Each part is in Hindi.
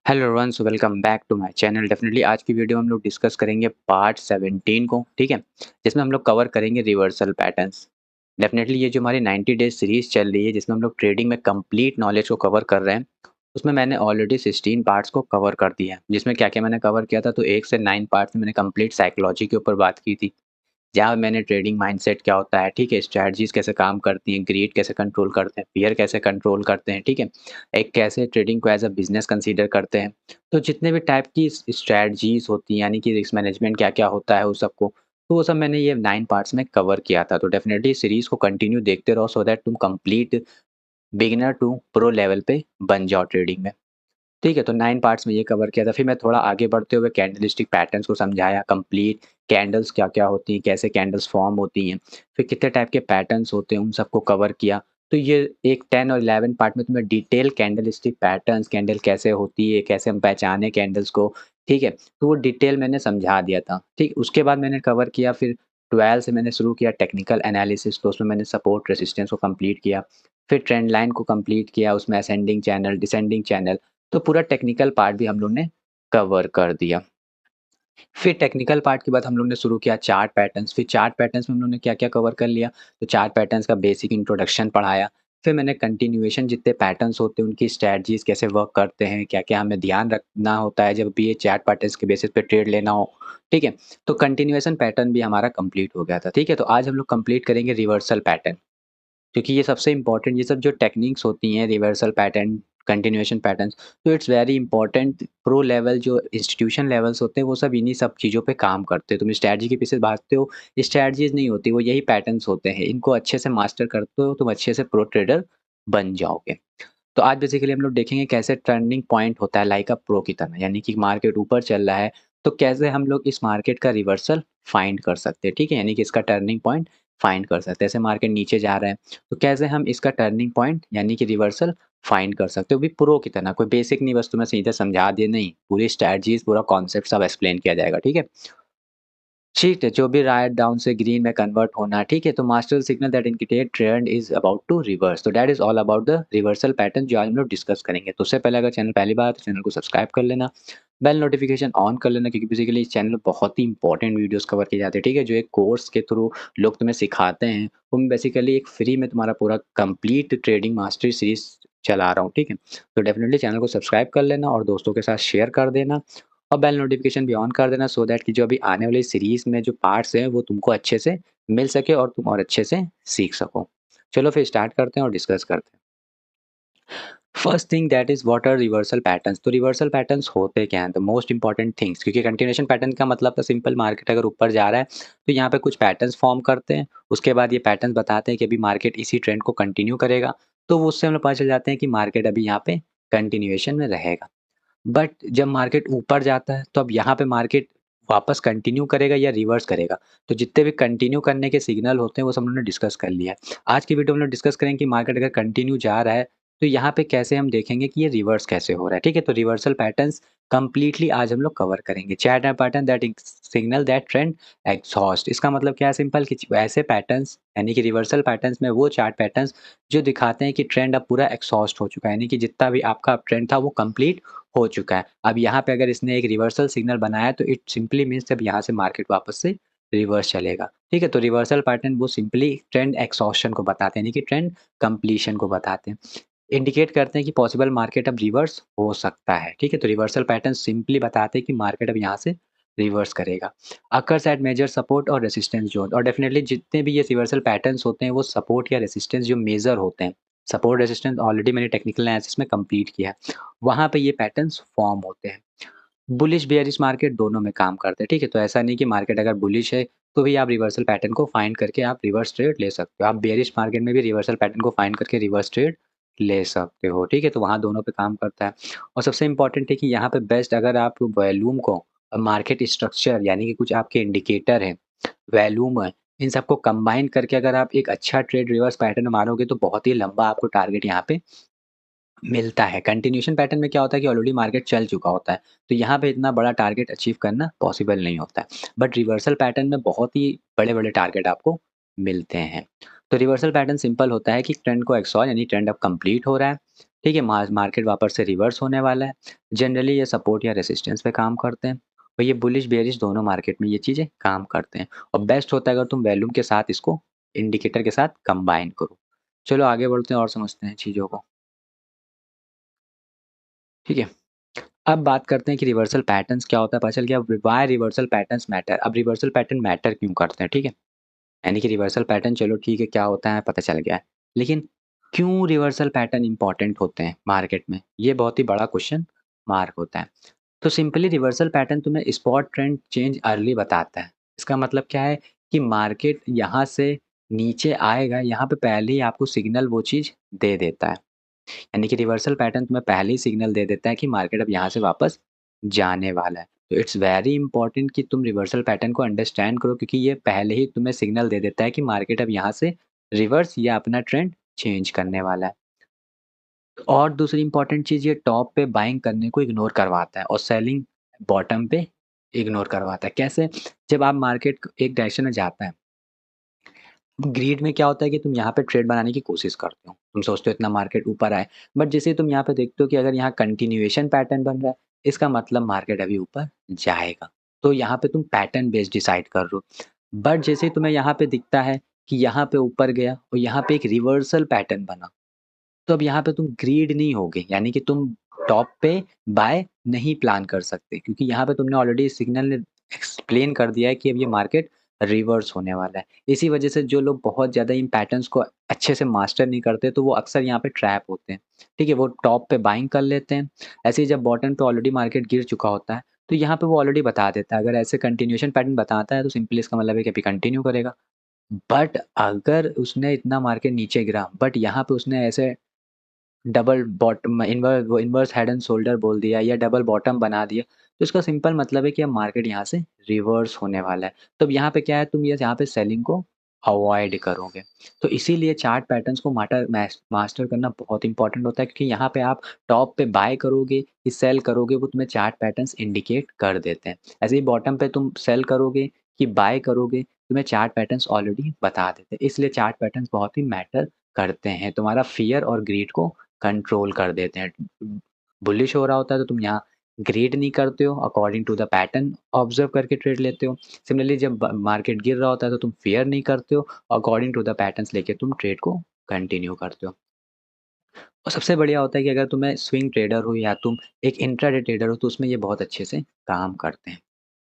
Hello everyone, so welcome back to my channel. Definitely आज की वीडियो में हम लोग डिस्कस करेंगे पार्ट 17 को, ठीक है, जिसमें हम लोग कवर करेंगे रिवर्सल पैटर्न्स। डेफिनेटली ये जो हमारी 90 डेज सीरीज चल रही है, जिसमें हम लोग ट्रेडिंग में कंप्लीट नॉलेज को कवर कर रहे हैं, उसमें मैंने ऑलरेडी 16 पार्ट्स को कवर कर दिया है। जिसमें क्या क्या मैंने कवर किया था, तो 1 से 9 पार्ट्स में मैंने कंप्लीट साइकोलॉजी के ऊपर बात की थी, जहाँ मैंने ट्रेडिंग माइंडसेट क्या होता है, ठीक है, स्ट्रैटेजीज़ कैसे काम करती हैं, ग्रीड कैसे कंट्रोल करते हैं, फ़ियर कैसे कंट्रोल करते हैं, ठीक है, एक कैसे ट्रेडिंग को एज़ अ बिज़नेस कंसीडर करते हैं। तो जितने भी टाइप की स्ट्रैटेजीज़ होती हैं, यानी कि रिस्क मैनेजमेंट क्या-क्या होता है उस सबको, तो वो सब मैंने ये 9 पार्ट्स में कवर किया था। तो डेफ़िनेटली सीरीज़ को कंटिन्यू देखते रहो सो दैट तुम complete beginner to pro level पे बन जाओ ट्रेडिंग में। ठीक है, तो 9 पार्ट्स में ये कवर किया था। फिर मैं थोड़ा आगे बढ़ते हुए कैंडलस्टिक पैटर्न्स को समझाया, कंप्लीट कैंडल्स क्या-क्या होती हैं, कैसे कैंडल्स फॉर्म होती हैं, फिर कितने टाइप के पैटर्न्स होते हैं, उन सबको कवर किया। तो ये एक 10 और 11 पार्ट में तुम्हें डिटेल कैंडलस्टिक पैटर्न्स, कैंडल कैसे होती है, कैसे हम पहचानें कैंडल्स को, ठीक है? तो वो डिटेल मैंने समझा दिया था, ठीक? उसके बाद मैंने कवर किया फिर 12 से मैंने शुरू किया टेक्निकल एनालिसिस, तो उसमें मैंने सपोर्ट रेजिस्टेंस को कंप्लीट किया। फिर ट्रेंड लाइन को कंप्लीट किया, उसमें असेंडिंग चैनल, डिसेंडिंग चैनल, तो पूरा टेक्निकल पार्ट भी हम लोग ने कवर कर दिया। फिर टेक्निकल पार्ट के बाद हम लोग ने शुरू किया चार्ट पैटर्न्स, फिर चार्ट पैटर्न्स में हम लोग ने क्या-क्या कवर कर लिया, तो चार्ट पैटर्न्स का बेसिक इंट्रोडक्शन पढ़ाया। फिर मैंने कंटिन्यूएशन जितने पैटर्न्स होते हैं, उनकी स्ट्रैटेजीज़ कैसे वर्क करते हैं, क्या-क्या हमें ध्यान रखना होता है जब भी ये चार्ट पैटर्न्स के बेसिस पे ट्रेड लेना हो, ठीक है? तो कंटिन्यूएशन पैटर्न भी हमारा कंप्लीट हो गया था, ठीक है? तो आज हम लोग कंप्लीट करेंगे रिवर्सल पैटर्न। क्योंकि ये सबसे इम्पोर्टेंट ये सब जो टेक्निक्स होती हैं रिवर्सल पैटर्न, कंटिन्यूएशन पैटर्न्स, तो it's very important pro level जो इंस्टीट्यूशन लेवल्स होते हैं वो सब इन्हीं सब चीज़ों पे काम करते हैं। तुम स्ट्रैटेजी के पीछे भागते हो, स्ट्रैटेजीज़ नहीं होती, वो यही पैटर्न्स होते हैं। इनको अच्छे से मास्टर करते हो, तुम अच्छे से प्रो ट्रेडर बन जाओगे। तो आज बेसिकली हम लोग देखेंगे कैसे टर्निंग पॉइंट होता है लाइक अ प्रो की तरह, यानी कि मार्केट ऊपर चल रहा है, तो कैसे हम लोग इस मार्केट का रिवर्सल फाइंड कर सकते हैं, ठीक है? यानी कि इसका टर्निंग पॉइंट फाइंड कर सकते हैं। ऐसे मार्केट नीचे जा रहा है, तो कैसे हम इसका टर्निंग पॉइंट यानी कि रिवर्सल फाइंड कर सकते हो, वो भी प्रो की तरह, कोई बेसिक नहीं बस तुम्हें सीधे समझा दिए नहीं, पूरी स्ट्रैटेजीज़ पूरा कॉन्सेप्ट सब एक्सप्लेन किया जाएगा, ठीक है? ठीक है, जो भी राइट डाउन से ग्रीन में कन्वर्ट होना, ठीक है? तो master signal that indicate trend is about to reverse, तो that is all about the reversal pattern जो आज हम लोग डिस्कस करेंगे। तो उससे पहले अगर चैनल पहली बार है तो चैनल को सब्सक्राइब कर लेना, बेल नोटिफिकेशन ऑन कर लेना, क्योंकि बेसिकली इस चैनल में बहुत ही इंपॉर्टेंट वीडियोज़ कवर किए जाते हैं, ठीक है? जो एक कोर्स के थ्रू लोग तुम्हें सिखाते हैं, वो मैं बेसिकली एक फ्री में तुम्हारा पूरा कंप्लीट ट्रेडिंग मास्टरी सीरीज़ चला रहा हूँ, ठीक है? तो डेफिनिटली चैनल को सब्सक्राइब कर लेना और दोस्तों के साथ शेयर कर देना और बेल नोटिफिकेशन भी ऑन कर देना सो दैट कि जो अभी आने वाली सीरीज़ में जो पार्ट्स हैं वो तुमको अच्छे से मिल सके और तुम और अच्छे से सीख सको। चलो फिर स्टार्ट करते हैं और डिस्कस करते हैं। First thing that is what are reversal patterns, तो रिवर्सल पैटर्न्स होते क्या हैं? द मोस्ट इंपॉर्टेंट थिंग्स, क्योंकि कंटिन्यूएशन पैटर्न का मतलब तो सिंपल, मार्केट अगर ऊपर जा रहा है तो यहाँ पे कुछ पैटर्न्स फॉर्म करते हैं, उसके बाद ये पैटर्न्स बताते हैं कि अभी मार्केट इसी ट्रेंड को कंटिन्यू करेगा, तो वो उससे हम लोग पता चल जाते हैं कि मार्केट अभी यहाँ पे कंटिन्यूएशन में रहेगा। बट जब मार्केट ऊपर जाता है तो अब यहाँ पे मार्केट वापस कंटिन्यू करेगा या रिवर्स करेगा। तो जितने भी कंटिन्यू करने के सिग्नल होते हैं वो सब हम लोगों ने डिस्कस कर लिया है। आज की वीडियो में हम लोग डिस्कस करेंगे कि मार्केट अगर कंटिन्यू जा रहा है तो यहाँ पे कैसे हम देखेंगे कि ये रिवर्स कैसे हो रहा है, ठीक है? तो रिवर्सल पैटर्न्स कंप्लीटली आज हम लोग कवर करेंगे। Chat pattern that signal that trend exhaust, इसका मतलब क्या है? सिंपल कि ऐसे पैटर्न्स यानी कि रिवर्सल पैटर्न्स में वो चार्ट पैटर्न्स जो दिखाते हैं कि ट्रेंड अब पूरा एग्जॉस्ट हो चुका है, यानी कि जितना भी आपका ट्रेंड था वो कंप्लीट हो चुका है। अब यहाँ पे अगर इसने एक रिवर्सल सिग्नल बनाया तो इट सिंपली मीन्स अब यहाँ से मार्केट वापस से रिवर्स चलेगा। ठीक है? तो रिवर्सल पैटर्न वो सिंपली ट्रेंड एक्सहॉस्शन को बताते हैं, यानी कि ट्रेंड कंप्लीशन को बताते हैं। इंडिकेट करते हैं कि पॉसिबल मार्केट अब रिवर्स हो सकता है। ठीक है? तो रिवर्सल पैटर्न सिंपली बताते हैं कि मार्केट अब यहाँ से रिवर्स करेगा। अकर्स एट मेजर सपोर्ट और रेजिस्टेंस ज़ोन, और डेफिनिटली जितने भी ये रिवर्सल पैटर्न्स होते हैं वो सपोर्ट या रेजिस्टेंस जो मेजर होते हैं। सपोर्ट रेजिस्टेंस ऑलरेडी मैंने टेक्निकल एनालिसिस में कंप्लीट किया है। वहाँ पे ये पैटर्न्स फॉर्म होते हैं। बुलिश बेयरिश मार्केट दोनों में काम करते हैं, ठीक है? तो ऐसा नहीं कि मार्केट अगर बुलिश है, तो भी आप रिवर्सल पैटर्न को फाइंड करके आप रिवर्स ट्रेड ले सकते हो। आप बेयरिश मार्केट में भी रिवर्सल पैटर्न को फाइंड करके रिवर्स ट्रेड ले सकते हो, ठीक है? तो वहाँ दोनों पे काम करता है। और सबसे इम्पोर्टेंट है कि यहाँ पे बेस्ट अगर आप वॉल्यूम को मार्केट स्ट्रक्चर यानी कि कुछ आपके इंडिकेटर हैं, वॉल्यूम है, इन सबको कंबाइन करके अगर आप एक अच्छा ट्रेड रिवर्स पैटर्न मारोगे तो बहुत ही लंबा आपको टारगेट यहाँ पे मिलता है। कंटिन्यूएशन पैटर्न में क्या होता है कि ऑलरेडी मार्केट चल चुका होता है, तो यहाँ पे इतना बड़ा टारगेट अचीव करना पॉसिबल नहीं होता है। बट रिवर्सल पैटर्न में बहुत ही बड़े-बड़े टारगेट आपको मिलते हैं। तो रिवर्सल पैटर्न सिंपल होता है कि ट्रेंड को एक्सॉल यानी ट्रेंड अब कंप्लीट हो रहा है। ठीक है, मार्केट वापस से रिवर्स होने वाला है। जनरली ये सपोर्ट या रेजिस्टेंस पे काम करते हैं और ये बुलिश बेयरिश दोनों मार्केट में ये चीज़ें काम करते हैं और बेस्ट होता है अगर तुम वॉल्यूम के साथ इसको इंडिकेटर के साथ कंबाइन करो। चलो आगे बढ़ते हैं और समझते हैं चीज़ों को, ठीक है? अब बात करते हैं कि रिवर्सल पैटर्न्स क्या होता है, पता चल गया व्हाई रिवर्सल पैटर्न्स मैटर। अब रिवर्सल पैटर्न मैटर क्यों करते हैं, ठीक है? यानी कि रिवर्सल पैटर्न चलो ठीक है क्या होता है पता चल गया है। लेकिन क्यों रिवर्सल पैटर्न इम्पोर्टेंट होते हैं मार्केट में? ये बहुत ही बड़ा क्वेश्चन मार्क होता है। तो सिंपली रिवर्सल पैटर्न तुम्हें स्पॉट ट्रेंड चेंज अर्ली बताता है। इसका मतलब क्या है कि मार्केट यहाँ से नीचे आएगा, यहाँ पे पहले ही आपको सिग्नल वो चीज़ दे देता है। यानी कि रिवर्सल पैटर्न तुम्हें पहले ही सिग्नल दे देता है कि मार्केट अब यहाँ से वापस जाने वाला है। तो इट्स वेरी इंपॉर्टेंट कि तुम रिवर्सल पैटर्न को अंडरस्टैंड करो क्योंकि ये पहले ही तुम्हें सिग्नल दे देता है कि मार्केट अब यहाँ से रिवर्स या अपना ट्रेंड चेंज करने वाला है। और दूसरी इंपॉर्टेंट चीज़ ये टॉप पे बाइंग करने को इग्नोर करवाता है और सेलिंग बॉटम पे इग्नोर करवाता है। कैसे? जब आप मार्केट एक डायरेक्शन में जाता है, ग्रीड में क्या होता है कि तुम यहाँ पे ट्रेड बनाने की कोशिश करते हो। तुम सोचते हो इतना मार्केट ऊपर आए, बट जैसे ही तुम यहाँ पे देखते हो कि अगर यहाँ कंटिन्यूएशन पैटर्न बन रहा है, इसका मतलब मार्केट अभी ऊपर जाएगा। तो यहाँ पे तुम पैटर्न बेस्ड डिसाइड कर रहे हो। बट जैसे ही तुम्हें यहाँ पे दिखता है कि यहाँ पे ऊपर गया और यहाँ पे एक रिवर्सल पैटर्न बना, तो अब यहाँ पे तुम ग्रीड नहीं होगे, यानी कि तुम टॉप पे बाय नहीं प्लान कर सकते क्योंकि यहाँ पे तुमने ऑलरेडी सिग्नल ने एक्सप्लेन कर दिया है कि अब ये मार्केट रिवर्स होने वाला है। इसी वजह से जो लोग बहुत ज़्यादा इन पैटर्न्स को अच्छे से मास्टर नहीं करते तो वो अक्सर यहाँ पे ट्रैप होते हैं। ठीक है? वो टॉप पे बाइंग कर लेते हैं। ऐसे ही जब बॉटम पे ऑलरेडी मार्केट गिर चुका होता है, तो यहाँ पे वो ऑलरेडी बता देता है। अगर ऐसे कंटिन्यूएशन पैटर्न बताता है तो सिंपली इसका मतलब है कि अभी कंटिन्यू करेगा। बट अगर उसने इतना मार्केट नीचे गिरा बट यहाँ पे उसने ऐसे double bottom inverse head and shoulder बोल दिया या डबल बॉटम बना दिया, तो इसका सिंपल मतलब है कि अब मार्केट यहाँ से रिवर्स होने वाला है। तो अब यहाँ पे क्या है तुम ये यहाँ पे सेलिंग को अवॉइड करोगे। तो इसीलिए चार्ट पैटर्न्स को मास्टर करना बहुत इंपॉर्टेंट होता है क्योंकि यहाँ पे आप टॉप पे बाय करोगे कि सेल करोगे वो तुम्हें चार्ट पैटर्न्स इंडिकेट कर देते हैं। ऐसे ही बॉटम पे तुम सेल करोगे कि बाय करोगे तुम्हें चार्ट पैटर्न्स ऑलरेडी बता देते हैं। इसलिए चार्ट पैटर्न्स बहुत ही मैटर करते हैं। तुम्हारा फ़ियर और ग्रीड को कंट्रोल कर देते हैं। बुलिश हो रहा होता है तो तुम यहाँ ग्रीड नहीं करते हो, according to the pattern observe करके ट्रेड लेते हो। सिमिलरली जब मार्केट गिर रहा होता है तो तुम फ़ियर नहीं करते हो, अकॉर्डिंग टू द पैटर्न्स लेके तुम ट्रेड को कंटिन्यू करते हो। और सबसे बढ़िया होता है कि अगर तुम्हें स्विंग ट्रेडर हो या तुम एक इंट्राडे ट्रेडर हो तो उसमें ये बहुत अच्छे से काम करते हैं।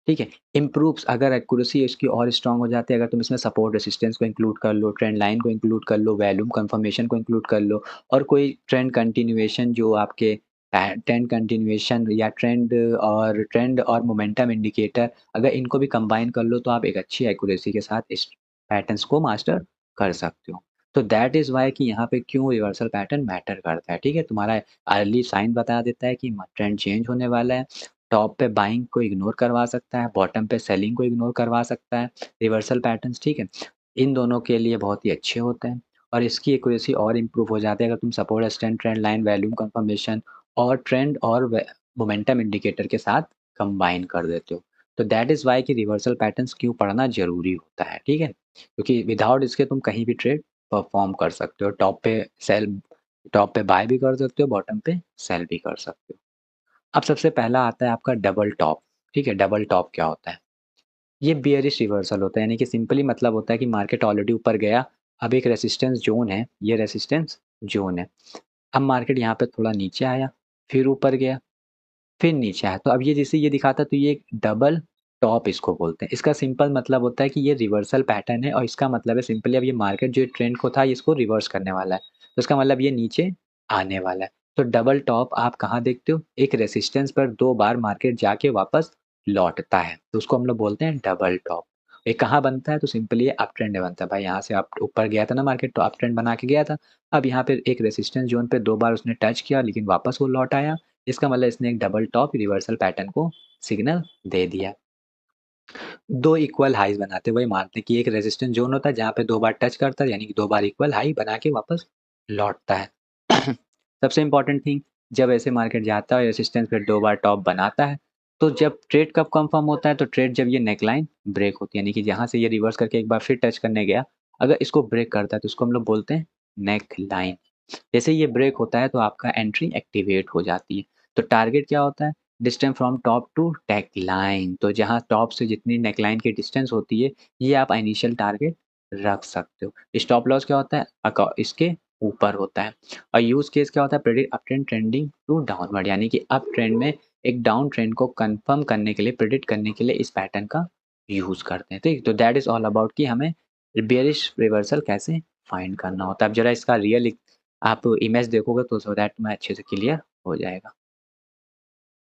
ठीक है? इम्प्रूव्स अगर एक्यूरेसी इसकी और स्ट्रॉन्ग हो जाती है, अगर तुम इसमें सपोर्ट रेजिस्टेंस को इंक्लूड कर लो, ट्रेंड लाइन को इंक्लूड कर लो, वॉल्यूम कन्फर्मेशन को इंक्लूड कर लो और कोई ट्रेंड कंटिन्यूएशन जो आपके ट्रेंड कंटिन्यूएशन या ट्रेंड और मोमेंटम इंडिकेटर अगर इनको भी कंबाइन कर लो, तो आप एक अच्छी एक्यूरेसी के साथ इस पैटर्न्स को मास्टर कर सकते हो। तो दैट इज़ व्हाई कि यहाँ पे क्यों रिवर्सल पैटर्न मैटर करता है, ठीक है? तुम्हारा अर्ली साइन बता देता है कि ट्रेंड चेंज होने वाला है। टॉप पे बाइंग को इग्नोर करवा सकता है, बॉटम पे सेलिंग को इग्नोर करवा सकता है, रिवर्सल पैटर्न्स, ठीक है? इन दोनों के लिए बहुत ही अच्छे होते हैं और इसकी एक्यूरेसी और इम्प्रूव हो जाती है अगर तुम support, resistance, trend line, volume confirmation और ट्रेंड और मोमेंटम इंडिकेटर के साथ कंबाइन कर देते हो। तो दैट इज़ व्हाई कि रिवर्सल पैटर्न्स क्यों पढ़ना ज़रूरी होता है, ठीक है? क्योंकि विदाउट इसके तुम कहीं भी ट्रेड परफॉर्म कर सकते हो। टॉप पे बाय भी कर सकते हो, बॉटम पे सेल भी कर सकते हो। अब सबसे पहला आता है आपका डबल टॉप, ठीक है? डबल टॉप क्या होता है? ये बियरिश रिवर्सल होता है, यानी कि सिंपली मतलब होता है कि मार्केट ऑलरेडी ऊपर गया, अब एक रेजिस्टेंस ज़ोन है, ये रेजिस्टेंस ज़ोन है। अब मार्केट यहाँ पे थोड़ा नीचे आया, फिर ऊपर गया, फिर नीचे आया, तो अब ये जैसे ये दिखाता है तो ये एक डबल टॉप इसको बोलते हैं। इसका सिंपल मतलब होता है कि ये रिवर्सल पैटर्न है और इसका मतलब है सिंपली अब ये मार्केट जो ट्रेंड को था इसको रिवर्स करने वाला है। तो इसका मतलब ये नीचे आने वाला है। तो डबल टॉप आप कहाँ देखते हो? एक रेजिस्टेंस पर 2 बार मार्केट जाके वापस लौटता है, तो उसको हम लोग बोलते हैं डबल टॉप। ये कहाँ बनता है? तो सिंपली ये अप ट्रेंड में बनता है। भाई यहाँ से अप ऊपर गया था ना मार्केट तो अप ट्रेंड बना के गया था। अब यहाँ पे एक रेजिस्टेंस ज़ोन पे 2 बार उसने टच किया लेकिन वापस वो लौट आया। इसका मतलब इसने एक डबल टॉप रिवर्सल पैटर्न को सिग्नल दे दिया। 2 इक्वल हाईज़ बनाते हैं, वही मानते हैं कि एक रेजिस्टेंस ज़ोन होता है जहाँ पे 2 बार टच करता है यानी कि 2 बार इक्वल हाई बना के वापस लौटता है। सबसे इम्पोर्टेंट थिंग जब ऐसे मार्केट जाता है रेजिस्टेंस फिर 2 बार टॉप बनाता है, तो जब ट्रेड कब कन्फर्म होता है तो ट्रेड जब ये नेकलाइन ब्रेक होती है यानी कि जहाँ से ये रिवर्स करके एक बार फिर टच करने गया, अगर इसको ब्रेक करता है तो इसको हम लोग बोलते हैं नेक लाइन। जैसे ये ब्रेक होता है तो आपका एंट्री एक्टिवेट हो जाती है। तो टारगेट क्या होता है? Distance from top to neck line, तो जहाँ टॉप से जितनी नेकलाइन की डिस्टेंस होती है, ये आप इनिशियल टारगेट रख सकते हो। स्टॉप लॉस क्या होता है? इसके ऊपर होता है। और यूज़ केस क्या होता है? Predict uptrend trending to downward, यानी कि अप ट्रेंड में एक डाउन ट्रेंड को कंफर्म करने के लिए, प्रेडिक्ट करने के लिए इस पैटर्न का यूज़ करते हैं, ठीक? तो दैट इज़ ऑल अबाउट कि हमें बेयरिश रिवर्सल कैसे फाइंड करना होता है। अब ज़रा इसका रियल आप इमेज देखोगे तो सो दैट में अच्छे से क्लियर हो जाएगा।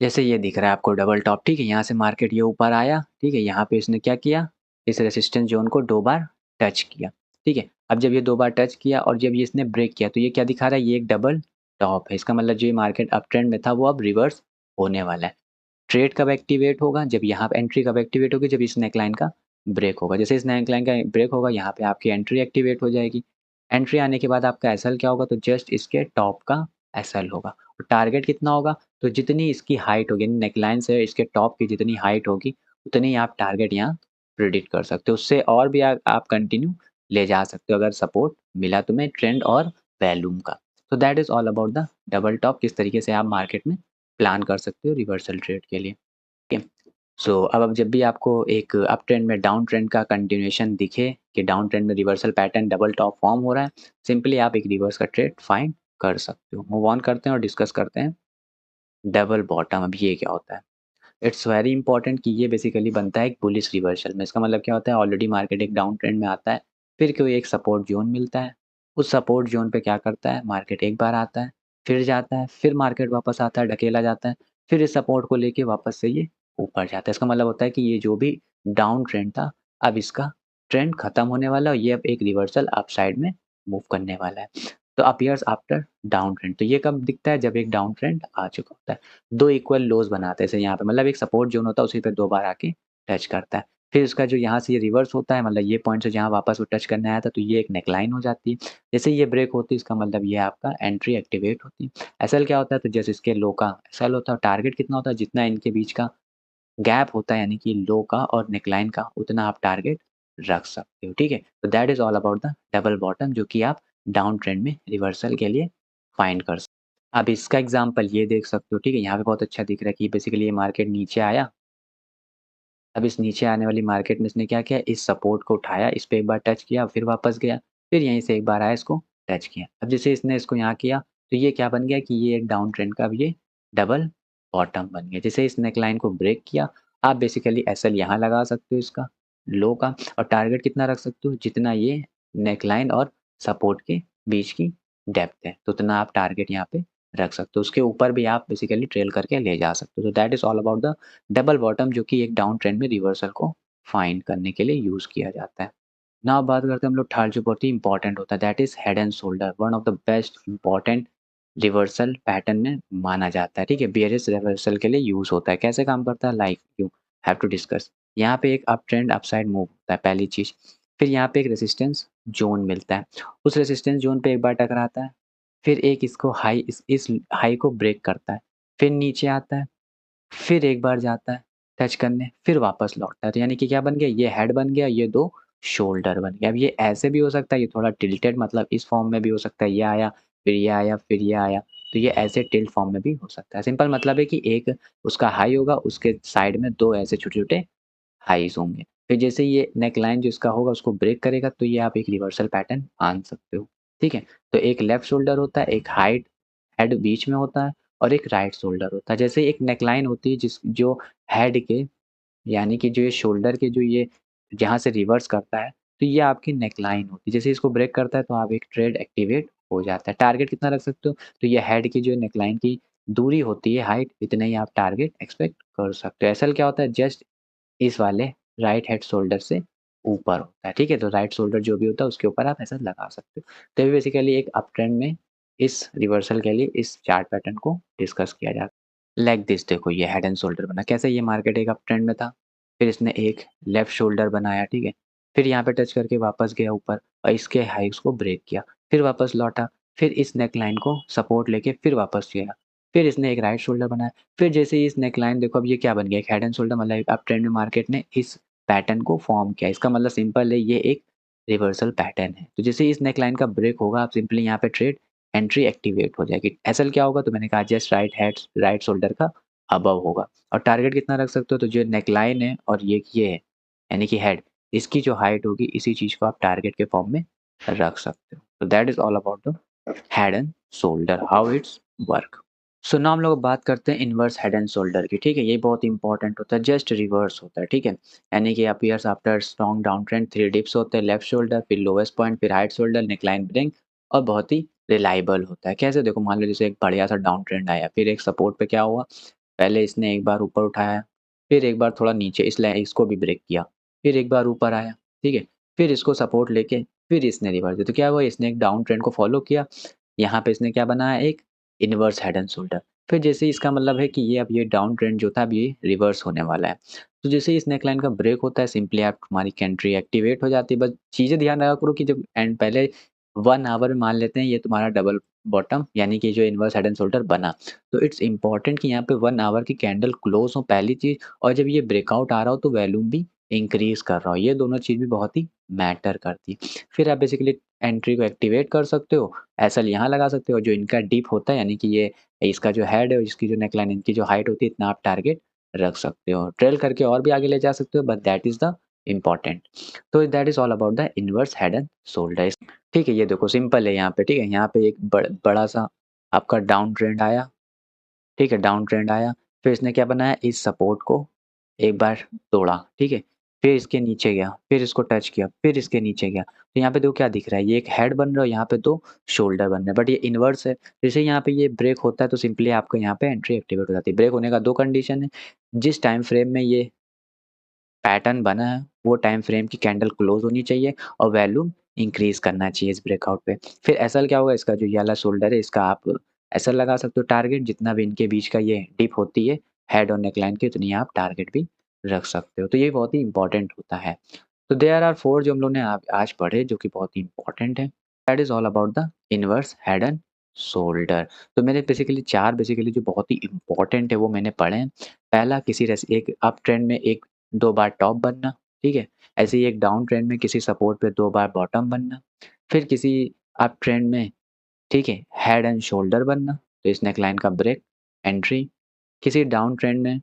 जैसे ये दिख रहा है आपको डबल टॉप, ठीक है? यहाँ से मार्केट ये ऊपर आया, ठीक है? यहाँ पे इसने क्या किया? इस रेजिस्टेंस ज़ोन को 2 बार टच किया, ठीक है? अब जब ये 2 बार टच किया और जब ये इसने ब्रेक किया, तो ये क्या दिखा रहा है? ये एक डबल टॉप है। इसका मतलब जो ये मार्केट अप ट्रेंड में था, वो अब रिवर्स होने वाला है। ट्रेड कब एक्टिवेट होगा? जब यहाँ पे एंट्री कब एक्टिवेट होगी? जब इस नेकलाइन का ब्रेक होगा। जैसे इस नेकलाइन का ब्रेक होगा, यहाँ पे आपकी एंट्री एक्टिवेट हो जाएगी। एंट्री आने के बाद आपका एसएल क्या होगा? तो जस्ट इसके टॉप का एसएल होगा। और टारगेट कितना होगा? तो जितनी इसकी हाइट होगी, नेकलाइन से इसके टॉप की जितनी हाइट होगी, उतनी आप टारगेट यहाँ प्रेडिक्ट कर सकते हो। उससे और भी आप कंटिन्यू ले जा सकते हो अगर सपोर्ट मिला तुम्हें ट्रेंड और वॉल्यूम का। तो that is all about the double top, किस तरीके से आप मार्केट में प्लान कर सकते हो रिवर्सल ट्रेड के लिए। ठीक है? सो अब जब भी आपको एक अप ट्रेंड में डाउन ट्रेंड का कंटिन्यूएशन दिखे कि डाउन ट्रेंड में reversal pattern double top form हो रहा है, सिंपली आप एक रिवर्स का ट्रेड फाइंड कर सकते हो। मूव ऑन करते हैं और डिस्कस करते हैं डबल बॉटम। अब ये क्या होता है? इट्स वेरी इंपॉर्टेंट कि ये बेसिकली बनता है एक बुलिश रिवर्सल में। इसका मतलब क्या होता है? ऑलरेडी मार्केट एक डाउन ट्रेंड में आता है, फिर कोई एक सपोर्ट ज़ोन मिलता है, उस सपोर्ट ज़ोन पे क्या करता है? मार्केट एक बार आता है, फिर जाता है, फिर मार्केट वापस आता है, ढकेला जाता है, फिर इस सपोर्ट को लेके वापस से ये ऊपर जाता है। इसका मतलब होता है कि ये जो भी डाउन ट्रेंड था, अब इसका ट्रेंड खत्म होने वाला है और ये अब एक रिवर्सल अपसाइड में मूव करने वाला है। तो अपीयर्स आफ्टर डाउन ट्रेंड, तो ये कब दिखता है? जब एक डाउन ट्रेंड आ चुका होता है। 2 इक्वल लोज़ बनाते हैं, जैसे यहाँ पे मतलब एक सपोर्ट ज़ोन होता है, उसी पे 2 बार आके टच करता है। फिर उसका जो यहाँ से ये रिवर्स होता है, मतलब ये पॉइंट से जहाँ वापस वो टच करने आया था, तो ये एक नेकलाइन हो जाती है। जैसे ये ब्रेक होती है, इसका मतलब ये आपका एंट्री एक्टिवेट होती है। एसएल क्या होता है? तो जैसे इसके लो का एसएल होता है, टारगेट कितना होता है? जितना इनके बीच का गैप होता है, यानी कि लो का और नेकलाइन का, उतना आप टारगेट रख सकते हो, ठीक है? तो that is all about the double bottom, जो कि आप डाउन ट्रेंड में रिवर्सल के लिए फाइंड कर सकते हो। अब इसका एग्ज़ाम्पल ये देख सकते हो, ठीक है? यहाँ पे बहुत अच्छा दिख रहा है कि बेसिकली ये मार्केट नीचे आया। अब इस नीचे आने वाली मार्केट में इसने क्या किया? इस सपोर्ट को उठाया, इस पे एक बार टच किया, फिर वापस गया, फिर यहीं से एक बार आया, इसको टच किया। अब जैसे इसने इसको यहाँ किया, तो ये क्या बन गया कि ये एक डाउन ट्रेंड का अब ये डबल बॉटम बन गया। जैसे इस नेकलाइन को ब्रेक किया, आप बेसिकली एसएल यहाँ लगा सकते हो इसका, लो का, और टारगेट कितना रख सकते हो? जितना ये नेकलाइन और सपोर्ट के बीच की डेप्थ है, तो उतना आप टारगेट यहाँ पे रख सकते हो। उसके ऊपर भी आप बेसिकली ट्रेल करके ले जा सकते हो। तो that is all about the double bottom, जो कि एक डाउन ट्रेंड में रिवर्सल को फाइंड करने के लिए यूज़ किया जाता है। नाउ बात करते हैं हम लोग थर्ड, जो बहुत ही इंपॉर्टेंट होता है, that is head and shoulder, one of the best important reversal pattern में माना जाता है, ठीक है? बेयरिश रिवर्सल के लिए यूज़ होता है। कैसे काम करता है? Like you have to discuss. यहाँ पे एक अप ट्रेंड अपसाइड मूव होता है, पहली चीज़। फिर यहाँ पे एक रेजिस्टेंस ज़ोन मिलता है। उस रेजिस्टेंस ज़ोन पे एक बार टकराता है, फिर एक इसको हाई इस हाई को ब्रेक करता है, फिर नीचे आता है, फिर एक बार जाता है टच करने, फिर वापस लौटता है। तो यानी कि क्या बन गया? ये हेड बन गया, ये 2 शोल्डर बन गया। अब ये ऐसे भी हो सकता है, ये थोड़ा टिल्टेड, मतलब इस फॉर्म में भी हो सकता है, ये आया, फिर ये आया, फिर ये आया। तो ये ऐसे टिल्ट फॉर्म में भी हो सकता है। सिंपल मतलब है कि एक उसका हाई होगा, उसके साइड में 2 ऐसे छोटे-छोटे हाइज़ होंगे। फिर जैसे ये नेकलाइन जो इसका होगा उसको ब्रेक करेगा, तो ये आप एक रिवर्सल पैटर्न मान सकते हो, ठीक है? तो एक लेफ्ट शोल्डर होता है, एक हेड बीच में होता है और एक राइट शोल्डर होता है। जैसे एक नेकलाइन होती है जो हेड के, यानी कि जो ये शोल्डर के जो ये जहाँ से रिवर्स करता है, तो ये आपकी नेकलाइन होती है। जैसे इसको ब्रेक करता है तो आप एक ट्रेड एक्टिवेट हो जाता है। टारगेट कितना रख सकते हो? तो ये हेड की जो नेकलाइन की दूरी होती है, हाइट, इतना ही आप टारगेट एक्सपेक्ट कर सकते हो। असल क्या होता है? जस्ट इस वाले राइट हेड शोल्डर से ऊपर होता है, ठीक है? तो राइट शोल्डर जो भी होता है उसके ऊपर आप ऐसा लगा सकते हो। तो ये बेसिकली एक अप ट्रेंड में इस रिवर्सल के लिए इस चार्ट पैटर्न को डिस्कस किया जाता है। लाइक दिस, देखो ये हेड एंड शोल्डर बना। कैसे? ये मार्केट एक अप ट्रेंड में था, फिर इसने एक लेफ्ट शोल्डर बनाया, ठीक है? फिर यहाँ पे टच करके वापस गया ऊपर और इसके हाइज़ को ब्रेक किया, फिर वापस लौटा, फिर इस नेकलाइन को सपोर्ट लेके फिर वापस गया, फिर इसने एक राइट शोल्डर बनाया, फिर जैसे ही इस नेकलाइन देखो, अब ये क्या बन गया? एक हेड एंड शोल्डर, मतलब एक अप ट्रेंड में मार्केट ने इस पैटर्न को फॉर्म किया। इसका मतलब सिंपल है, ये एक रिवर्सल पैटर्न है। तो जैसे ही इस नेकलाइन का ब्रेक होगा, आप सिंपली यहाँ पे ट्रेड एंट्री एक्टिवेट हो जाएगी। एसएल क्या होगा? तो मैंने कहा जस्ट राइट शोल्डर का अबव होगा। और टारगेट कितना रख सकते हो? तो जो नेकलाइन है और ये है यानी कि हेड, इसकी जो हाइट होगी इसी चीज़ को आप टारगेट के फॉर्म में रख सकते हो। तो that is all about the head and shoulder, how it's work. So now हम लोग बात करते हैं इन्वर्स हेड एंड शोल्डर की, ठीक है? ये बहुत इंपॉर्टेंट होता है, जस्ट रिवर्स होता है, ठीक है? यानी कि appears after strong down trend, 3 dips होते हैं, लेफ्ट शोल्डर, फिर लोवेस्ट पॉइंट, फिर राइट शोल्डर, नेकलाइन ब्रेक और बहुत ही रिलायबल होता है। कैसे? देखो मान लो जैसे एक बढ़िया सा डाउन ट्रेंड आया, फिर एक सपोर्ट पे क्या हुआ, पहले इसने एक बार ऊपर उठाया, फिर एक बार थोड़ा नीचे इसको भी ब्रेक किया, फिर एक बार ऊपर आया, ठीक है? फिर इसको सपोर्ट लेके फिर इसने रिवर्स दिया, तो क्या हुआ, इसने एक डाउन ट्रेंड को फॉलो किया, यहाँ पे इसने क्या बनाया, एक इन्वर्स हेड एंड शोल्डर। फिर जैसे ही इसका मतलब है कि ये अब ये डाउन ट्रेंड जो था अब ये रिवर्स होने वाला है। तो जैसे ही इस नेकलाइन का ब्रेक होता है सिंपली आप तुम्हारी कैंट्री एक्टिवेट हो जाती है। बस चीज़ें ध्यान रखा करो कि जब एंड पहले 1 आवर में मान लेते हैं ये तुम्हारा डबल बॉटम यानी कि जो इन्वर्स हेड एंड शोल्डर बना। तो इट्स इम्पोर्टेंट कि यहाँ पे 1 आवर की कैंडल क्लोज़ हो पहली चीज़, और जब ये ब्रेकआउट आ रहा हो तो वॉल्यूम भी इंक्रीज़ कर रहा हो। ये दोनों चीज़ भी बहुत ही मैटर करती है। फिर आप बेसिकली एंट्री को एक्टिवेट कर सकते हो, एसएल यहाँ लगा सकते हो, जो इनका डिप होता है यानी कि ये इसका जो हेड है और इसकी जो नेकलाइन इनकी जो हाइट होती है इतना आप टारगेट रख सकते हो। ट्रेल करके और भी आगे ले जा सकते हो but that is the important. तो that is all about the inverse head and shoulder. ठीक है, ये देखो सिंपल है यहाँ पे, ठीक है? यहाँ पे एक बड़ा-सा आपका डाउन ट्रेंड आया, ठीक है? डाउन ट्रेंड आया, फिर इसने क्या बनाया, इस सपोर्ट को एक बार तोड़ा, ठीक है? फिर इसके नीचे गया, फिर इसको टच किया, फिर इसके नीचे गया। तो यहाँ पे देखो क्या दिख रहा है, ये एक हेड बन रहा है और यहाँ पे 2 शोल्डर बन रहे हैं, बट ये इन्वर्स है। जैसे यहाँ पे ये ब्रेक होता है तो सिंपली आपको यहाँ पे एंट्री एक्टिवेट हो जाती है। ब्रेक होने का 2 कंडीशन है, जिस टाइम फ्रेम में ये पैटर्न बना है, वो टाइम फ्रेम की कैंडल क्लोज़ होनी चाहिए और वॉल्यूम इंक्रीज़ करना चाहिए इस ब्रेकआउट पे। फिर एसएल क्या होगा, इसका जो ये वाला शोल्डर है इसका आप एसएल लगा सकते हो टारगेट, जितना भी इनके बीच का ये डिप होती है हेड और नेकलाइन की उतनी आप टारगेट भी रख सकते हो। तो ये बहुत ही इम्पोर्टेंट होता है। तो देयर आर 4 जो हम लोग ने आज पढ़े जो कि बहुत ही इम्पोर्टेंट है। That is all about the inverse head and shoulder. तो मैंने बेसिकली 4 बेसिकली जो बहुत ही इम्पोर्टेंट है वो मैंने पढ़े हैं। पहला किसी एक अप ट्रेंड में 1-2 बार टॉप बनना, ठीक है? ऐसे ही एक डाउन ट्रेंड में किसी सपोर्ट पे 2 बार बॉटम बनना, फिर किसी अप ट्रेंड में, ठीक है, हेड एंड शोल्डर बनना, तो इस नेकलाइन का ब्रेक, एंट्री, किसी डाउन ट्रेंड में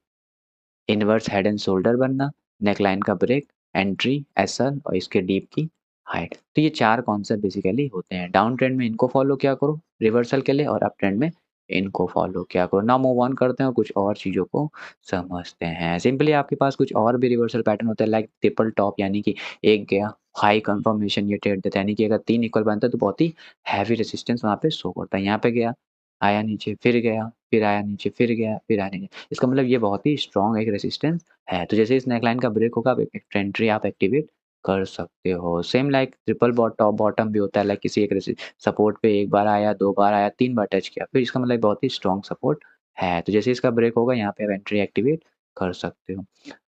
इन्वर्स हेड एंड शोल्डर बनना, नेकलाइन का ब्रेक, एंट्री, एसएल और इसके डीप की हाइट। तो ये 4 कॉन्सेप्ट बेसिकली होते हैं। डाउन ट्रेंड में इनको फॉलो किया करो रिवर्सल के लिए और अप ट्रेंड में इनको फॉलो किया करो। नाउ मूव ऑन करते हैं और कुछ और चीज़ों को समझते हैं। सिंपली आपके पास कुछ और भी रिवर्सल पैटर्न होता है लाइक ट्रिपल टॉप यानी कि एक गया हाई कन्फर्मेशन ये ट्रेड देता है यानी कि अगर 3 इक्वल बनता है तो बहुत ही हैवी रेजिस्टेंस वहाँ पे शो करता है। यहाँ पे गया, आया नीचे, फिर गया, फिर आया नीचे, फिर गया, फिर आया नीचे। इसका मतलब ये बहुत ही स्ट्रॉन्ग एक रेजिस्टेंस है। तो जैसे इस नेकलाइन का ब्रेक होगा, आप एक एंट्री आप एक्टिवेट कर सकते हो। Same like triple top bottom भी होता है, लाइक किसी एक सपोर्ट पे 1 बार आया, 2 बार आया, 3 बार टच किया, फिर इसका मतलब बहुत ही स्ट्रॉन्ग सपोर्ट है। तो जैसे इसका ब्रेक होगा, यहाँ पे आप एंट्री एक्टिवेट कर सकते हो।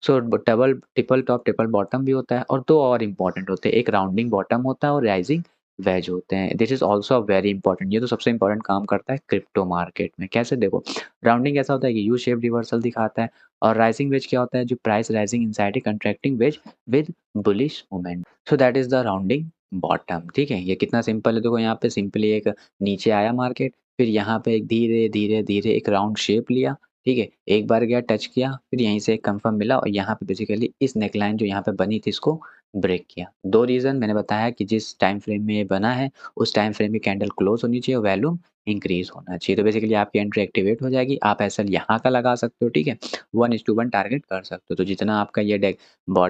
सो double triple top, triple bottom भी होता है और 2 और इम्पोर्टेंट होते हैं, एक राउंडिंग बॉटम होता है और राइजिंग वेज होते हैं। This is also very important, ये तो सबसे इम्पोर्टेंट काम करता है क्रिप्टो मार्केट में। कैसे? देखो, राउंडिंग ऐसा होता है कि यू शेप रिवर्सल दिखाता है और राइजिंग वेज क्या होता है, जो price rising inside a contracting wedge with bullish moment. So that is the rounding bottom, ठीक है? ये कितना सिंपल है, देखो यहाँ पे सिंपली एक नीचे आया मार्केट, फिर यहाँ पे एक धीरे, धीरे, धीरे एक राउंड शेप लिया, ठीक है? एक बार गया टच किया, फिर यहीं से एक कंफर्म मिला और यहाँ पे बेसिकली इस नेकलाइन जो यहाँ पे बनी थी इसको ब्रेक किया। 2 रीज़न मैंने बताया कि जिस टाइम फ्रेम में ये बना है, उस टाइम फ्रेम में कैंडल क्लोज़ होनी चाहिए और वॉल्यूम इंक्रीज़ होना चाहिए। तो बेसिकली आपकी एंट्री एक्टिवेट हो जाएगी। आप एसएल यहाँ का लगा सकते हो, ठीक है? 1:1 टारगेट कर सकते हो। तो जितना आपका ये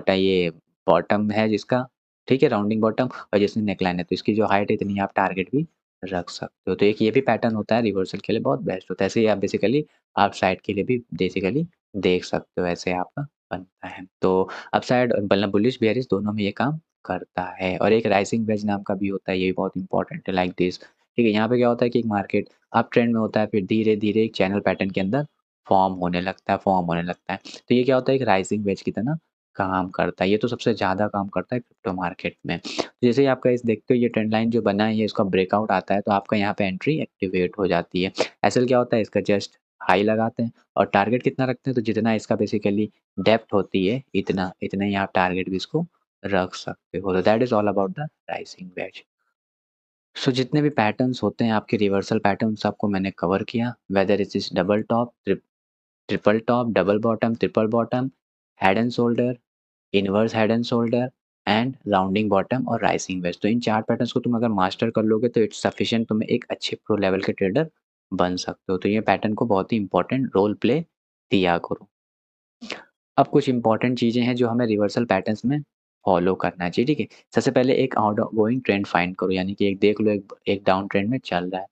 ये बॉटम है जिसका, ठीक है? राउंडिंग बॉटम और जिसमें नेकलाइन है, तो इसकी जो हाइट है इतनी आप टारगेट भी रख सकते हो। तो एक ये भी पैटर्न होता है रिवर्सल के लिए बहुत बेस्ट होता है। ऐसे ही आप बेसिकली आप साइड के लिए भी बेसिकली देख सकते हो, ऐसे आपका बनता है। तो अपसाइड मतलब बुलिश बेयरिश दोनों में ये काम करता है और एक राइजिंग वेज नाम का भी होता है, ये भी बहुत इंपॉर्टेंट है लाइक दिस, ठीक है? यहाँ पे क्या होता है कि एक मार्केट अप ट्रेंड में होता है, फिर धीरे-धीरे एक चैनल पैटर्न के अंदर फॉर्म होने लगता है। तो ये क्या होता है, एक राइजिंग वेज की तरह काम करता है। ये तो सबसे ज़्यादा काम करता है क्रिप्टो मार्केट में। जैसे ही आपका इस देखते हो ये ट्रेंड लाइन जो बना है ये इसका ब्रेकआउट आता है तो आपका यहाँ पे एंट्री एक्टिवेट हो जाती है। एसएल क्या होता है, इसका जस्ट हाई लगाते हैं और टारगेट कितना रखते हैं, तो जितना इसका बेसिकली डेप्थ होती है इतना ही आप टारगेट भी इसको रख सकते हो। तो that is all about the rising wedge. So जितने भी पैटर्न्स होते हैं आपके रिवर्सल पैटर्न सबको मैंने कवर किया, whether it is double top, triple top, double bottom, triple bottom, head and shoulder, inverse head and shoulder and rounding bottom और राइजिंग वेस्ट। तो इन 4 पैटर्न्स को तुम अगर मास्टर कर लोगे तो इट्स सफिशिएंट, तुम्हें एक अच्छे प्रो लेवल के ट्रेडर बन सकते हो। तो ये पैटर्न को बहुत ही इंपॉर्टेंट रोल प्ले दिया करो। अब कुछ इंपॉर्टेंट चीज़ें हैं जो हमें रिवर्सल पैटर्न्स में फॉलो करना चाहिए, ठीक है? सबसे पहले एक आउटगोइंग ट्रेंड फाइंड करो, यानी कि एक देख लो एक डाउन ट्रेंड में चल रहा है,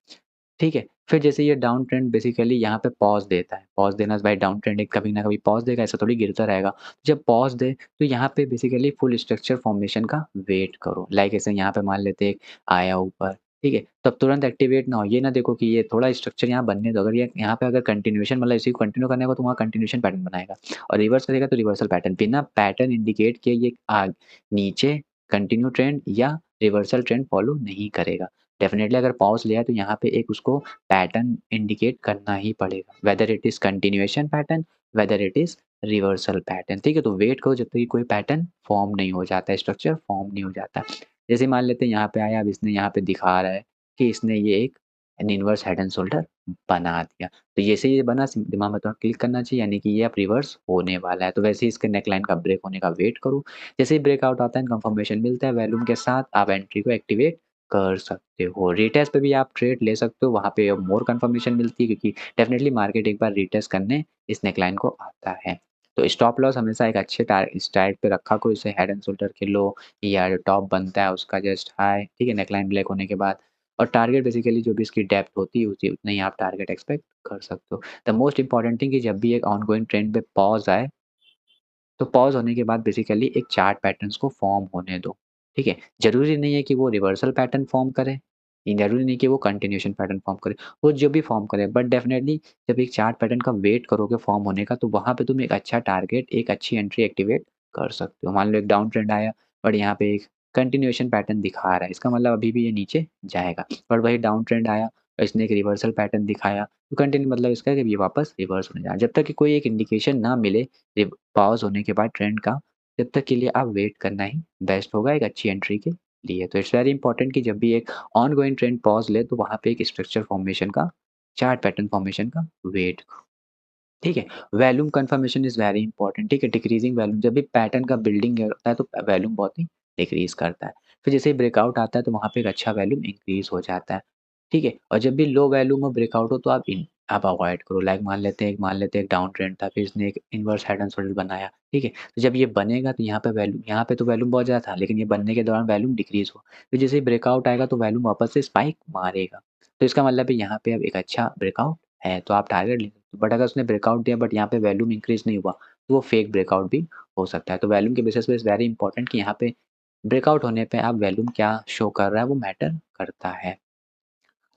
ठीक है? फिर जैसे ये डाउन ट्रेंड बेसिकली यहाँ पे पॉज़ देता है, पॉज़ देना भाई डाउन ट्रेंड एक कभी ना कभी पॉज़ देगा, ऐसा थोड़ी गिरता रहेगा। जब पॉज़ दे तो यहाँ पे बेसिकली फुल स्ट्रक्चर फॉर्मेशन का वेट करो। लाइक ऐसे यहाँ पे मान लेते हैं आया ऊपर, ठीक है? तब तुरंत एक्टिवेट ना हो, ये ना देखो कि ये थोड़ा स्ट्रक्चर यहाँ बनने दो, अगर ये यहाँ पे अगर कंटिन्यूएशन मतलब इसी को कंटिन्यू करने को तो वहाँ कंटिन्यूएशन पैटर्न बनाएगा और रिवर्स करेगा तो रिवर्सल पैटर्न। बिना पैटर्न इंडिकेट किए ये नीचे कंटिन्यू ट्रेंड या रिवर्सल ट्रेंड फॉलो नहीं करेगा। डेफिनिटली अगर पॉज़ लिया है तो यहाँ पे एक उसको पैटर्न इंडिकेट करना ही पड़ेगा, whether it is continuation pattern, whether it is reversal pattern, ठीक है? तो वेट करो जब तक कि कोई पैटर्न फॉर्म नहीं हो जाता है, स्ट्रक्चर फॉर्म नहीं हो जाता। जैसे मान लेते हैं यहाँ पे आया, अब इसने यहाँ पे दिखा रहा है कि इसने ये एक N inverse head and shoulder बना दिया। तो जैसे ये बना दिमाग में तो क्लिक करना चाहिए, यानी कि ये अब रिवर्स होने वाला है। तो वैसे ही इसके नेकलाइन का ब्रेक होने का वेट करो। जैसे ही ब्रेकआउट आता है, कंफर्मेशन मिलता है वॉल्यूम के साथ, आप एंट्री को एक्टिवेट कर सकते हो। रिटेस्ट पे भी आप ट्रेड ले सकते हो, वहाँ पे मोर कंफर्मेशन मिलती है क्योंकि डेफिनिटली मार्केट एक बार रिटेस्ट करने इस नेकलाइन को आता है। तो स्टॉप लॉस हमेशा एक अच्छे स्ट्राइक पे रखा करो, इसे हेड एंड शोल्डर के लो या जो टॉप बनता है उसका जस्ट हाई, ठीक है? नेकलाइन ब्रेक होने के बाद और टारगेट बेसिकली जो भी इसकी डेप्थ होती है उसी उतना ही आप टारगेट एक्सपेक्ट कर सकते हो। द मोस्ट इंपॉर्टेंट थिंग कि जब भी एक ऑनगोइंग ट्रेंड पे पॉज़ आए तो पॉज़ होने के बाद बेसिकली एक चार्ट पैटर्न्स को फॉर्म होने दो, ठीक है? ज़रूरी नहीं है कि वो रिवर्सल पैटर्न फॉर्म करे, ये ज़रूरी नहीं कि वो कंटिन्यूएशन पैटर्न फॉर्म करे, वो जो भी फॉर्म करे बट डेफिनिटली जब एक चार्ट पैटर्न का वेट करोगे फॉर्म होने का तो वहाँ पे तुम एक अच्छा टारगेट, एक अच्छी एंट्री एक्टिवेट कर सकते हो। मान लो एक डाउन ट्रेंड आया बट यहाँ पे एक कंटिन्यूएशन पैटर्न दिखा रहा है, इसका मतलब अभी भी ये नीचे जाएगा। पर वही डाउन ट्रेंड आया और इसने एक रिवर्सल पैटर्न दिखाया, तो कंटिन्यू मतलब इसका है कि ये वापस रिवर्स होने जा रहा है। जब तक कि कोई एक इंडिकेशन ना मिले पॉज़ होने के बाद ट्रेंड का, तब तक के लिए आप वेट करना ही बेस्ट होगा एक अच्छी एंट्री के लिए। तो इट्स वेरी इंपॉर्टेंट कि जब भी एक ऑनगोइंग ट्रेंड पॉज़ ले तो वहाँ पे एक स्ट्रक्चर फॉर्मेशन का, चार्ट पैटर्न फॉर्मेशन का वेट करो, ठीक है? Volume confirmation is very important, ठीक है? डिक्रीजिंग वॉल्यूम जब भी पैटर्न का बिल्डिंग होता है तो वॉल्यूम बहुत ही डिक्रीज़ करता है। फिर जैसे ही ब्रेकआउट आता है तो वहाँ पे एक अच्छा वॉल्यूम इंक्रीज़ हो जाता है, ठीक है? और जब भी लो वॉल्यूम में ब्रेकआउट हो तो आप अवॉइड करो। लाइक मान लेते हैं एक डाउन ट्रेंड था, फिर इसने एक इनवर्स हेड एंड शोल्डर बनाया, ठीक है? तो जब ये बनेगा तो यहाँ पे तो वॉल्यूम बहुत ज़्यादा था, लेकिन ये बनने के दौरान वॉल्यूम डिक्रीज़ हुआ। फिर जैसे ही ब्रेकआउट आएगा तो वॉल्यूम वापस से स्पाइक मारेगा। तो इसका मतलब है यहाँ पे अब एक अच्छा ब्रेकआउट है, तो आप टारगेट ले सकते हो। बट अगर उसने ब्रेकआउट दिया बट यहाँ पे वॉल्यूम इंक्रीज़ नहीं हुआ, तो वो फेक ब्रेकआउट भी हो सकता है। तो वॉल्यूम के बेसिस पे इट्स वेरी इंपॉर्टेंट कि यहाँ पे ब्रेकआउट होने पे आप वॉल्यूम क्या शो कर रहा है वो मैटर करता है।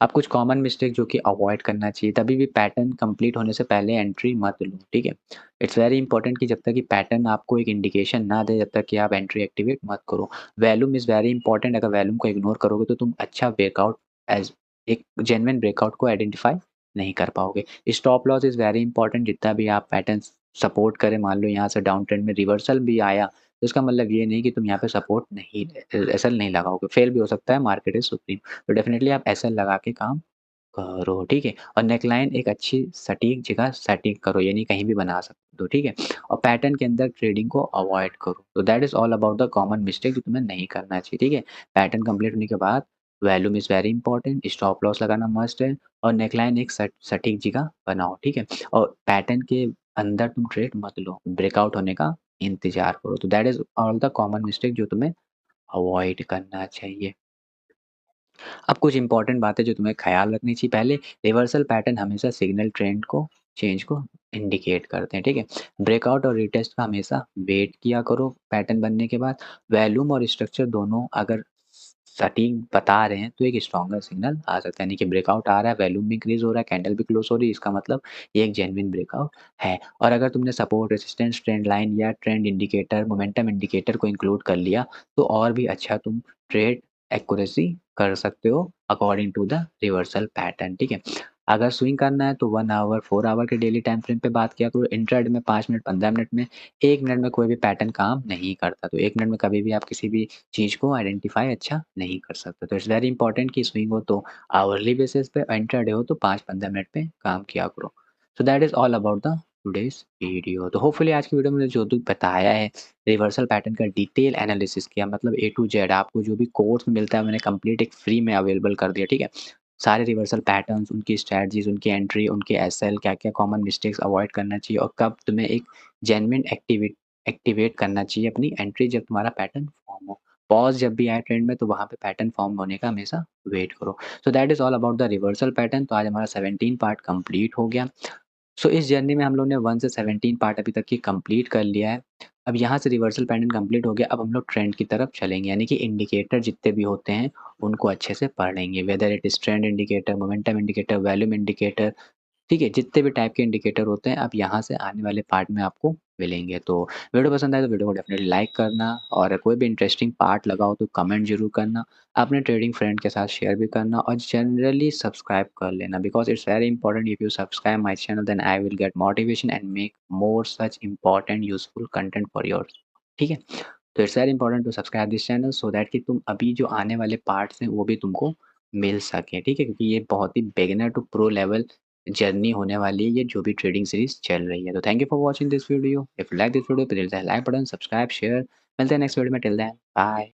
अब कुछ कॉमन मिस्टेक जो कि अवॉइड करना चाहिए, तभी भी पैटर्न कंप्लीट होने से पहले एंट्री मत लो, ठीक है? इट्स वेरी इंपॉर्टेंट कि जब तक कि पैटर्न आपको एक इंडिकेशन ना दे, जब तक कि आप एंट्री एक्टिवेट मत करो। वॉल्यूम इज़ वेरी इंपॉर्टेंट, अगर वॉल्यूम को इग्नोर करोगे तो तुम अच्छा ब्रेकआउट एज़ एक जेन्युइन ब्रेकआउट को आइडेंटिफाई नहीं कर पाओगे। Stop loss is very important, जितना भी आप पैटर्न सपोर्ट करें, मान लो यहाँ से डाउन ट्रेंड में रिवर्सल भी आया, तो इसका मतलब ये नहीं कि तुम यहाँ पे सपोर्ट नहीं एसएल नहीं लगाओगे, फेल भी हो सकता है, मार्केट इज़ सुप्रीम। तो डेफिनिटली आप एसएल लगा के काम करो, ठीक है? और नेकलाइन एक अच्छी सटीक जगह सटीक करो, यानी कहीं भी बना सकते हो, ठीक है? और पैटर्न के अंदर ट्रेडिंग को अवॉइड करो। तो that is all about the common mistake जो तुम्हें नहीं करना चाहिए, ठीक है? पैटर्न कंप्लीट होने के बाद volume is very important, stop loss लगाना मस्ट है और नेकलाइन एक सटीक जगह बनाओ, ठीक है? और पैटर्न के अंदर तुम ट्रेड मत लो, ब्रेकआउट होने का इंतज़ार करो। तो that is all the common mistake जो तुम्हें अवॉइड करना चाहिए। अब कुछ इंपॉर्टेंट बातें जो तुम्हें ख़्याल रखनी चाहिए। पहले रिवर्सल पैटर्न हमेशा सिग्नल ट्रेंड को चेंज को इंडिकेट करते हैं, ठीक है? ब्रेकआउट और रीटेस्ट का हमेशा वेट किया करो पैटर्न बनने के बाद। वॉल्यूम और स्ट्रक्चर दोनों अगर सटीक बता रहे हैं तो एक स्ट्रॉन्गर सिग्नल आ सकता है, यानी कि ब्रेकआउट आ रहा है, वॉल्यूम भी इंक्रीज़ हो रहा है, कैंडल भी क्लोज़ हो रही है, इसका मतलब ये एक जेन्युइन ब्रेकआउट है। और अगर तुमने सपोर्ट, रेजिस्टेंस, ट्रेंड लाइन या ट्रेंड इंडिकेटर, मोमेंटम इंडिकेटर को इंक्लूड कर लिया, तो और भी अच्छा तुम ट्रेड एक्यूरेसी कर सकते हो according to the reversal pattern, ठीक है? अगर स्विंग करना है तो 1 आवर, 4 आवर के डेली टाइम फ्रेम पे बात किया करो। इंट्राडे में 5 मिनट, 15 मिनट में, 1 मिनट में कोई भी पैटर्न काम नहीं करता। तो 1 मिनट में कभी भी आप किसी भी चीज़ को आइडेंटिफ़ाई अच्छा नहीं कर सकते। तो इट्स वेरी इंपॉर्टेंट कि स्विंग हो तो आवरली बेसिस पे, इंट्राडे हो तो 5-15 मिनट पे काम किया करो। सो that is all about the today's video. तो होपफुली आज की वीडियो में जो भी बताया है, रिवर्सल पैटर्न का डिटेल एनालिसिस किया, मतलब ए टू जेड आपको जो भी कोर्स में मिलता है मैंने कंप्लीट एक फ्री में अवेलेबल कर दिया, ठीक है? सारे रिवर्सल पैटर्न्स, उनकी स्ट्रैटेजीज़, उनकी एंट्री, उनके एसएल, क्या-क्या कॉमन मिस्टेक्स अवॉइड करना चाहिए और कब तुम्हें एक जेन्युइन एक्टिवेट करना चाहिए अपनी एंट्री जब तुम्हारा पैटर्न फॉर्म हो। पॉज़ जब भी आए ट्रेंड में तो वहाँ पे पैटर्न फॉर्म होने का हमेशा वेट करो। सो that is all about the reversal pattern. तो आज हमारा 17 पार्ट कंप्लीट हो गया। सो इस जर्नी में हम लोग ने 1 से 17 पार्ट अभी तक की कंप्लीट कर लिया है। अब यहाँ से रिवर्सल पैटर्न कंप्लीट हो गया, अब हम लोग ट्रेंड की तरफ चलेंगे, यानी कि इंडिकेटर जितने भी होते हैं, उनको अच्छे से पढ़ेंगे। Whether it is trend indicator, momentum indicator, volume indicator, ठीक है? जितने भी टाइप के इंडिकेटर होते हैं, अब यहाँ से आने वाले पार्ट में आपको मिलेंगे। तो वीडियो पसंद आए तो वीडियो को डेफ़िनेटली लाइक करना और कोई भी इंटरेस्टिंग पार्ट लगा हो तो कमेंट ज़रूर करना। अपने ट्रेडिंग फ्रेंड के साथ शेयर भी करना और जनरली सब्सक्राइब कर लेना because it's very important if you subscribe my channel then I will get motivation and make more such important useful content for your, ठीक है? तो it's very important to subscribe this channel so that कि तुम अभी जो आने वाले पार्ट्स हैं वो भी तुमको मिल सकें, ठीक है? क्योंकि ये बहुत ही beginner to pro level journey होने वाली है ये जो भी ट्रेडिंग सीरीज़ चल रही है। तो thank you for watching this video. If you like this video please hit the like button, subscribe, share. मिलते हैं नेक्स्ट वीडियो में, टिल देन बाय।